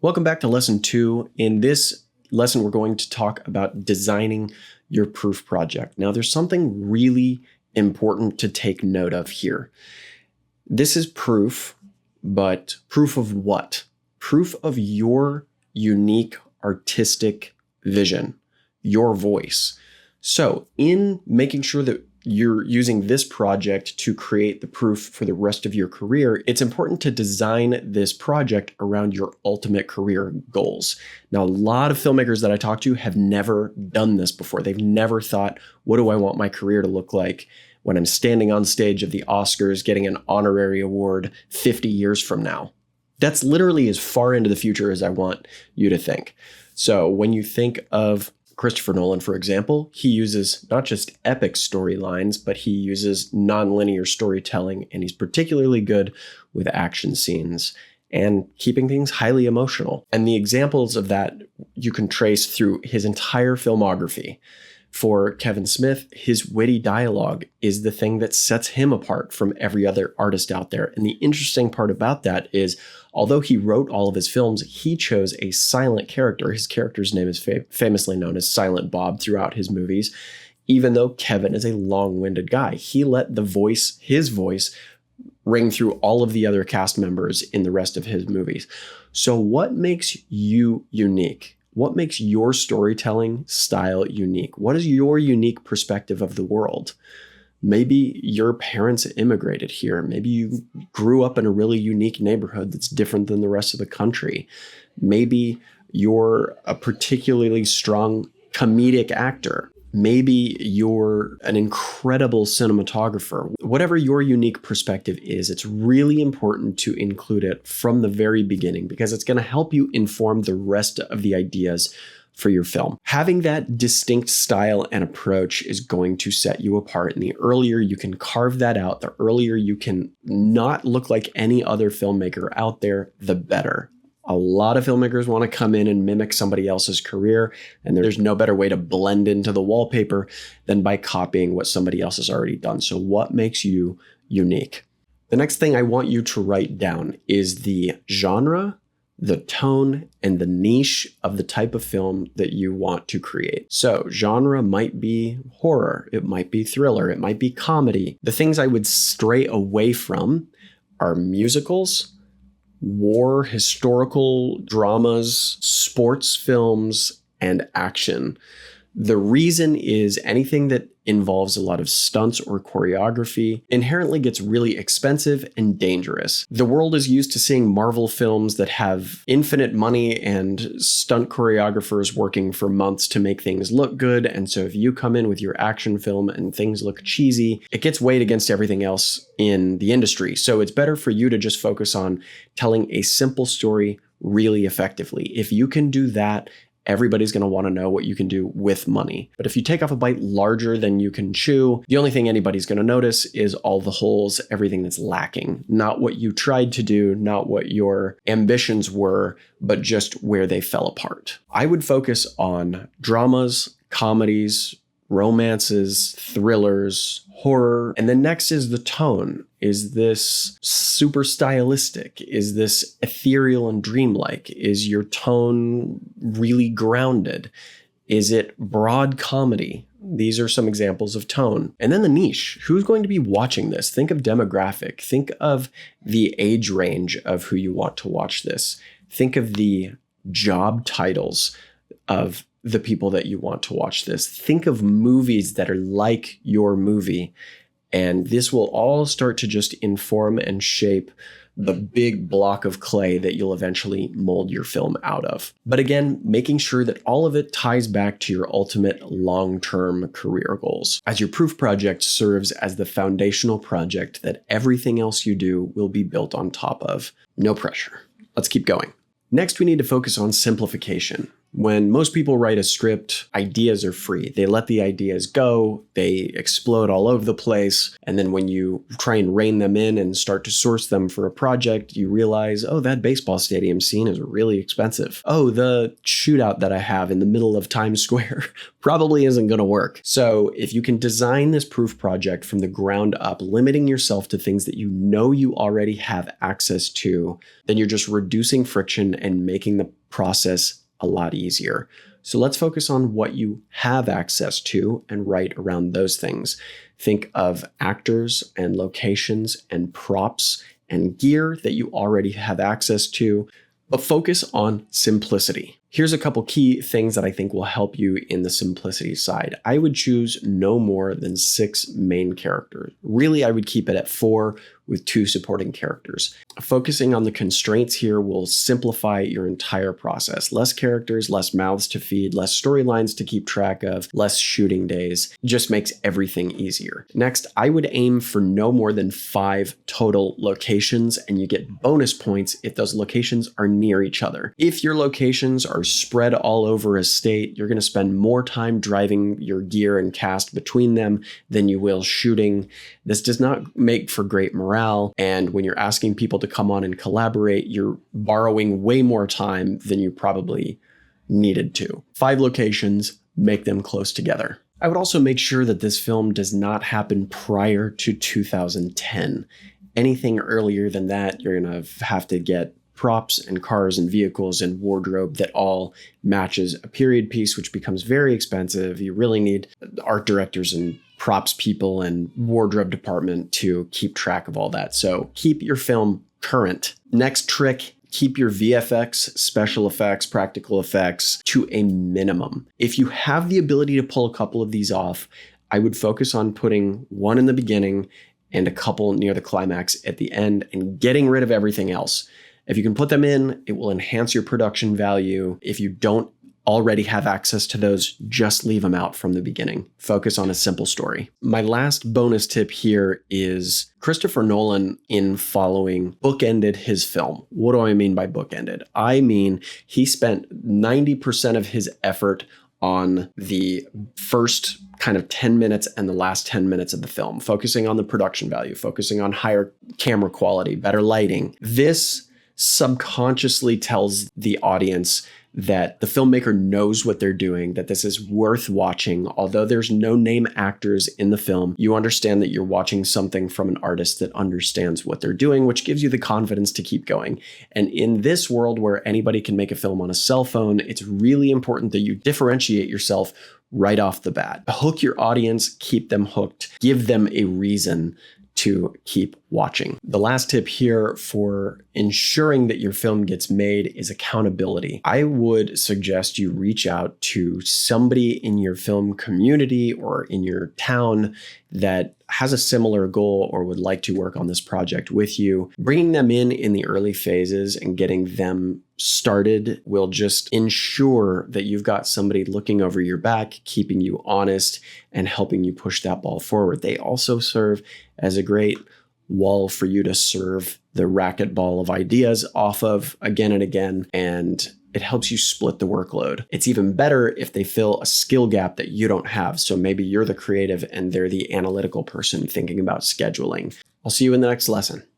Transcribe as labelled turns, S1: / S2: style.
S1: Welcome back to lesson 2. In this lesson, we're going to talk about designing your proof project. Now, there's something really important to take note of here. This is proof, but proof of what? Proof of your unique artistic vision, your voice. So in making sure that you're using this project to create the proof for the rest of your career, it's important to design this project around your ultimate career goals. Now, a lot of filmmakers that I talk to have never done this before. They've never thought, what do I want my career to look like when I'm standing on stage of the Oscars getting an honorary award 50 years from now? That's literally as far into the future as I want you to think. So when you think of Christopher Nolan, for example, he uses not just epic storylines, but he uses nonlinear storytelling, and he's particularly good with action scenes and keeping things highly emotional. And the examples of that you can trace through his entire filmography. For Kevin Smith, his witty dialogue is the thing that sets him apart from every other artist out there. And the interesting part about that is, although he wrote all of his films, he chose a silent character. His character's name is famously known as Silent Bob throughout his movies. Even though Kevin is a long-winded guy, he let his voice ring through all of the other cast members in the rest of his movies. So what makes you unique? What makes your storytelling style unique? What is your unique perspective of the world? Maybe your parents immigrated here. Maybe you grew up in a really unique neighborhood that's different than the rest of the country. Maybe you're a particularly strong comedic actor. Maybe you're an incredible cinematographer. Whatever your unique perspective is, it's really important to include it from the very beginning because it's going to help you inform the rest of the ideas for your film. Having that distinct style and approach is going to set you apart. And the earlier you can carve that out, the earlier you can not look like any other filmmaker out there, the better. A lot of filmmakers want to come in and mimic somebody else's career, and there's no better way to blend into the wallpaper than by copying what somebody else has already done. So what makes you unique? The next thing I want you to write down is the genre, the tone, and the niche of the type of film that you want to create. So genre might be horror, it might be thriller, it might be comedy. The things I would stray away from are musicals, war, historical dramas, sports films, and action. The reason is anything that involves a lot of stunts or choreography inherently gets really expensive and dangerous. The world is used to seeing Marvel films that have infinite money and stunt choreographers working for months to make things look good. And so if you come in with your action film and things look cheesy, it gets weighed against everything else in the industry. So it's better for you to just focus on telling a simple story really effectively. If you can do that, everybody's going to want to know what you can do with money. But if you take off a bite larger than you can chew, the only thing anybody's going to notice is all the holes, everything that's lacking. Not what you tried to do, not what your ambitions were, but just where they fell apart. I would focus on dramas, comedies, romances, thrillers, horror. And then next is the tone. Is this super stylistic? Is this ethereal and dreamlike? Is your tone really grounded? Is it broad comedy? These are some examples of tone. And then the niche. Who's going to be watching this? Think of demographic. Think of the age range of who you want to watch this. Think of the job titles of the people that you want to watch this. Think of movies that are like your movie. And this will all start to just inform and shape the big block of clay that you'll eventually mold your film out of. But again, making sure that all of it ties back to your ultimate long-term career goals, as your proof project serves as the foundational project that everything else you do will be built on top of. No pressure. Let's keep going. Next, we need to focus on simplification. When most people write a script, ideas are free. They let the ideas go, they explode all over the place, and then when you try and rein them in and start to source them for a project, you realize, oh, that baseball stadium scene is really expensive. Oh, the shootout that I have in the middle of Times Square probably isn't going to work. So if you can design this proof project from the ground up, limiting yourself to things that you know you already have access to, then you're just reducing friction and making the process a lot easier. So let's focus on what you have access to and write around those things. Think of actors and locations and props and gear that you already have access to, but focus on simplicity. Here's a couple key things that I think will help you in the simplicity side. I would choose no more than 6 main characters. Really, I would keep it at 4 with 2 supporting characters. Focusing on the constraints here will simplify your entire process. Less characters, less mouths to feed, less storylines to keep track of, less shooting days. Just makes everything easier. Next, I would aim for no more than 5 total locations, and you get bonus points if those locations are near each other. If your locations are spread all over a state, you're going to spend more time driving your gear and cast between them than you will shooting. This does not make for great morale, and when you're asking people to come on and collaborate, you're borrowing way more time than you probably needed to. 5 locations, make them close together. I would also make sure that this film does not happen prior to 2010. Anything earlier than that, you're going to have to get props and cars and vehicles and wardrobe that all matches a period piece, which becomes very expensive. You really need art directors and props people and wardrobe department to keep track of all that. So keep your film current. Next trick, keep your VFX, special effects, practical effects to a minimum. If you have the ability to pull a couple of these off, I would focus on putting one in the beginning and a couple near the climax at the end and getting rid of everything else. If you can put them in, it will enhance your production value. If you don't already have access to those, just leave them out from the beginning. Focus on a simple story. My last bonus tip here is Christopher Nolan, in following, bookended his film. What do I mean by bookended? I mean, he spent 90% of his effort on the first kind of 10 minutes and the last 10 minutes of the film, focusing on the production value, focusing on higher camera quality, better lighting. This subconsciously tells the audience that the filmmaker knows what they're doing, that this is worth watching. Although there's no name actors in the film, you understand that you're watching something from an artist that understands what they're doing, which gives you the confidence to keep going. And in this world where anybody can make a film on a cell phone, it's really important that you differentiate yourself right off the bat. Hook your audience, keep them hooked, give them a reason to keep watching. The last tip here for ensuring that your film gets made is accountability. I would suggest you reach out to somebody in your film community or in your town that has a similar goal or would like to work on this project with you. Bringing them in the early phases and getting them started will just ensure that you've got somebody looking over your back, keeping you honest, and helping you push that ball forward. They also serve as a great wall for you to serve the racquetball of ideas off of again and again, and it helps you split the workload. It's even better if they fill a skill gap that you don't have. So maybe you're the creative and they're the analytical person thinking about scheduling. I'll see you in the next lesson.